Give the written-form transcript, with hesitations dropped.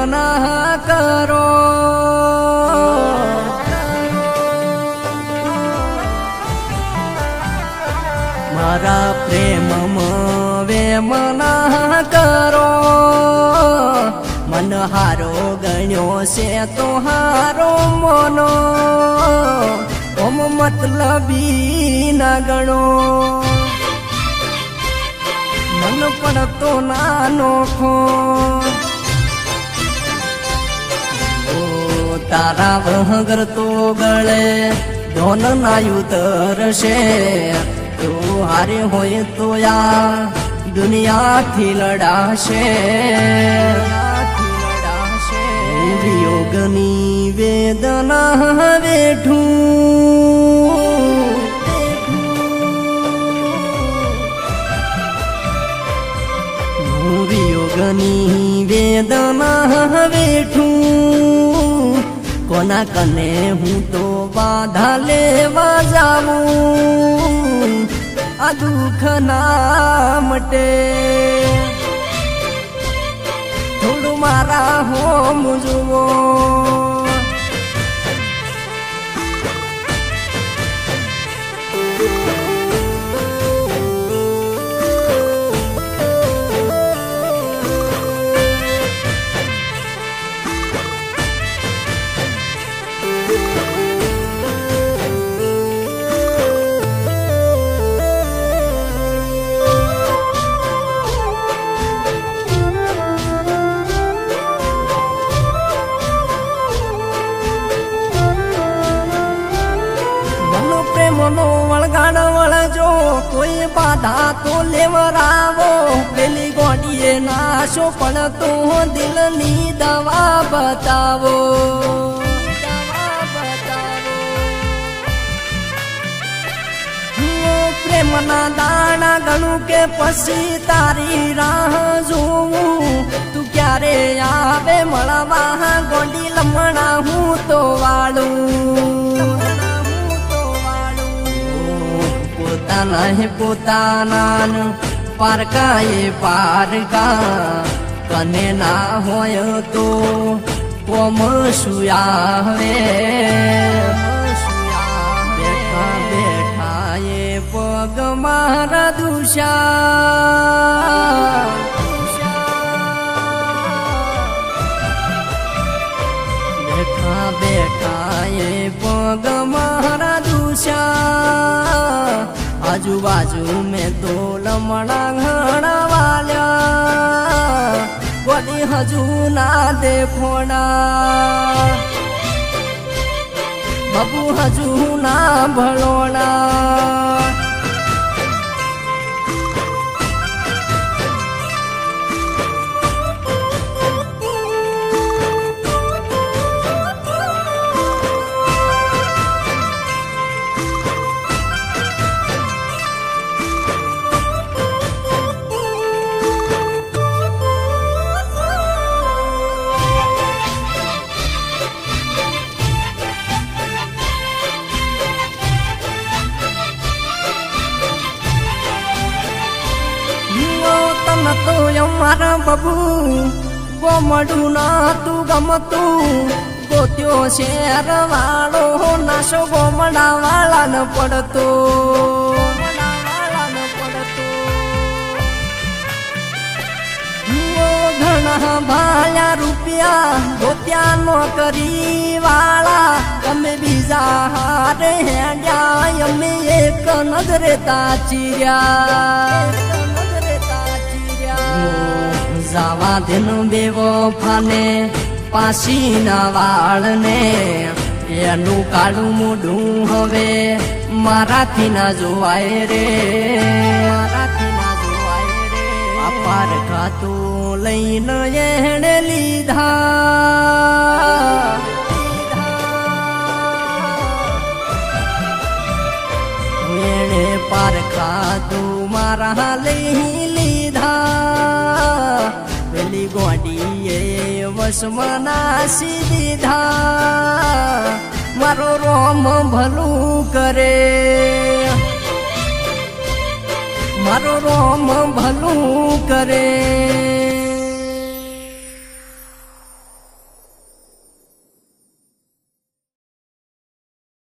ના કરો મારા પ્રેમમાં વેમ ના કરો મન હારો ગણ્યો છે તો હારો મનો ઓમ મતલબી ના ગણો મન પડતો નાનો ખો તારા વગર તો ગળે ધોન નાયું તરશે તું હારે હોય તો યા દુનિયાથી લડાશે વિયોગની વેદના વેઠું વિયોગની વેદના વેઠું કોના કને હું તો બાધા લેવા જાઉં આ દુઃખ ના મટે થોડું મારા હોમ જુઓ મનો વળગાડ વળજો કોઈ બાધા તો લેવરાવો પેલી ગોડીએ નાશો પણ તો દિલની દવા બતાવો પ્રેમના દાણા ગણું કે પછી તારી રાહ જોવું તું ક્યારે આવે મળવા ગોડી લમણા હું તો વાળું પોતાના પારકા એ પારકા કને ના હોય તો કોમ સુયાવે બેઠા બેઠા એ પગ મારા દુષા બેઠા બેઠા એ પગ મારા દુષા આજુબાજુ મેં તો લમણા ઘણા વાલ્યા કોની હજુ ના દેખોણા બાબુ હજુ ના ભળોણા તો મારા બબુ ગોમડું ના તું ગમતું ગોત્યો શેર વાળો નાશો ગોમડા વાળા ન પડતો ઘણા ભાયા રૂપિયા ગોત્યા નો કરી વાળા તમે બીજા હારે હેડ્યા અમે એક નજરે તાચીર્યા જાવા દેન બેવો ફાને પાસીના વાળને એનું કાળું મોઢું હવે મારાથી ના જોવાય રે મારાથી ના જોવાય રે અપાર ખાતું લઈને એણે લીધા એણે પાર ખાતું મારા લઈ લીધા પેલી ગોડીએ વશમાં નાસી દીધા મારો રોમ ભલું કરે મારો રોમ ભલું કરે